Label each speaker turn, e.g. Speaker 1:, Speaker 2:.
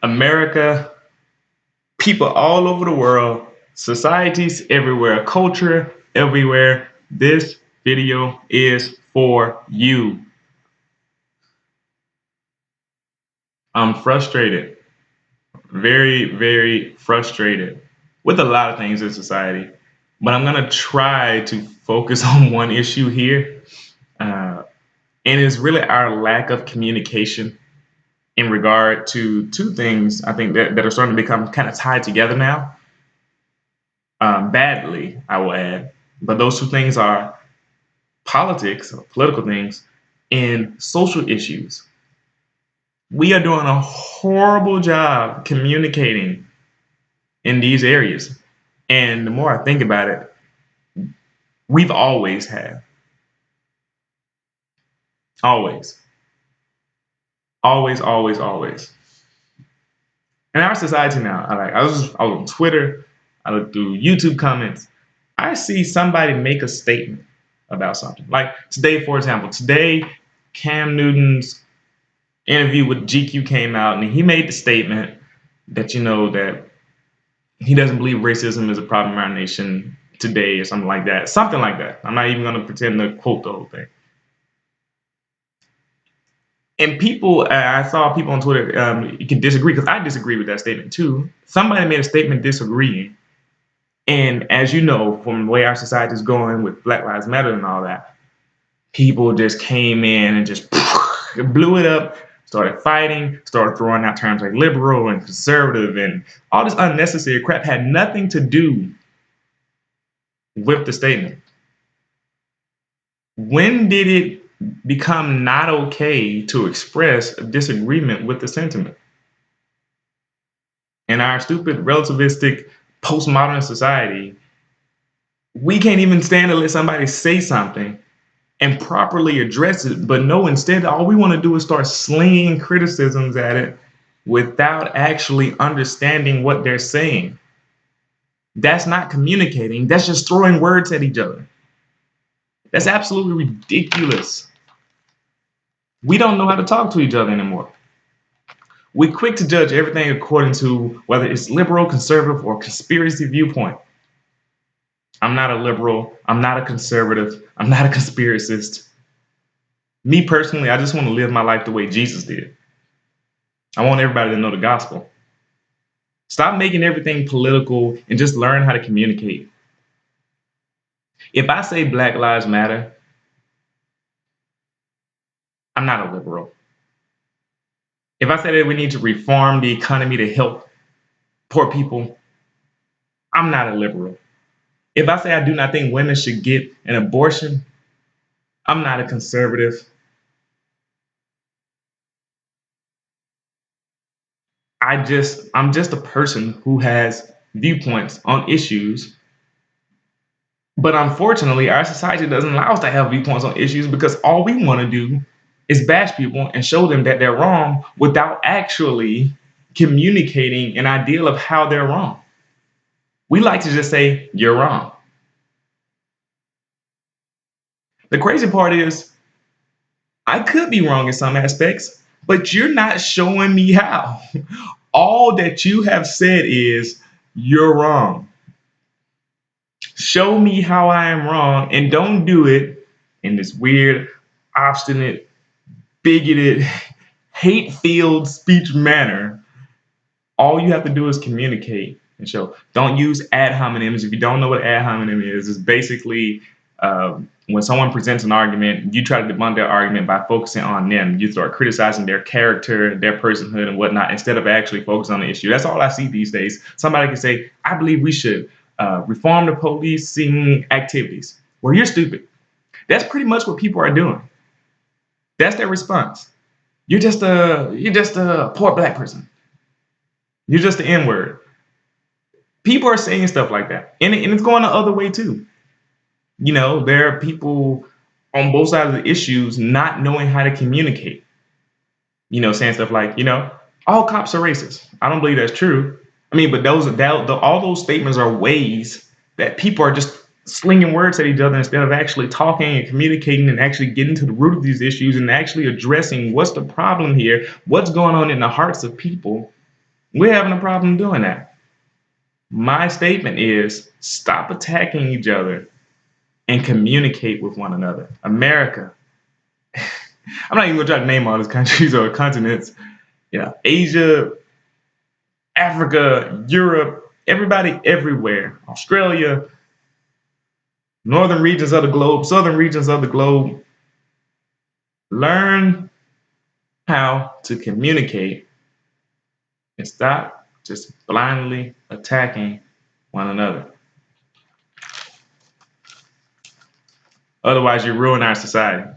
Speaker 1: America, people all over the world, societies everywhere, culture everywhere. This video is for you. I'm frustrated, very, very frustrated with a lot of things in society, but I'm going to try to focus on one issue here. Uh, and it's really our lack of communication in regard to two things I think that are starting to become kind of tied together now. Badly, I will add. But those two things are politics, or political things, and social issues. We are doing a horrible job communicating in these areas. And the more I think about it, we've always had. Always. Always, always, always. In our society now, I was on Twitter, I look through YouTube comments, I see somebody make a statement about something. Like today, for example, today Cam Newton's interview with GQ came out, and he made the statement that that he doesn't believe racism is a problem in our nation today, or something like that. Something like that. I'm not even going to pretend to quote the whole thing. And people, I saw people on Twitter, you can disagree because I disagree with that statement too. Somebody made a statement disagreeing. And as you know, from the way our society is going with Black Lives Matter and all that, people just came in and just blew it up, started fighting, started throwing out terms like liberal and conservative, and all this unnecessary crap had nothing to do with the statement. When did it become not okay to express a disagreement with the sentiment? In our stupid relativistic postmodern society, we can't even stand to let somebody say something and properly address it. But no, instead, all we want to do is start slinging criticisms at it without actually understanding what they're saying. That's not communicating. That's just throwing words at each other. That's absolutely ridiculous. We don't know how to talk to each other anymore. We're quick to judge everything according to whether it's liberal, conservative, or conspiracy viewpoint. I'm not a liberal. I'm not a conservative. I'm not a conspiracist. Me personally, I just want to live my life the way Jesus did. I want everybody to know the gospel. Stop making everything political and just learn how to communicate. If I say Black Lives Matter, I'm not a liberal. If I say that we need to reform the economy to help poor people, I'm not a liberal. If I say I do not think women should get an abortion, I'm not a conservative. I'm just a person who has viewpoints on issues. But unfortunately, our society doesn't allow us to have viewpoints on issues because all we want to do is bash people and show them that they're wrong without actually communicating an ideal of how they're wrong. We like to just say, you're wrong. The crazy part is, I could be wrong in some aspects, but you're not showing me how. All that you have said is, you're wrong. Show me how I am wrong, and don't do it in this weird, obstinate, bigoted, hate-filled speech manner. All you have to do is communicate and show. Don't use ad hominems. If you don't know what ad hominem is, it's basically when someone presents an argument, you try to debunk their argument by focusing on them. You start criticizing their character, their personhood, and whatnot, instead of actually focusing on the issue. That's all I see these days. Somebody can say, I believe we should reform the policing activities. Well, you're stupid. That's pretty much what people are doing. That's their response. You're just a poor black person. You're just the N-word. People are saying stuff like that. And it's going the other way too. There are people on both sides of the issues not knowing how to communicate. Saying stuff like, all cops are racist. I don't believe that's true. I mean, but all those statements are ways that people are just slinging words at each other instead of actually talking and communicating and actually getting to the root of these issues and actually addressing what's the problem here, what's going on in the hearts of people, We're having a problem doing that. My statement is stop attacking each other and communicate with one another. America, I'm not even gonna try to name all these countries or continents. Asia, Africa, Europe, everybody everywhere, Australia, northern regions of the globe, southern regions of the globe, learn how to communicate and stop just blindly attacking one another. Otherwise, you ruin our society.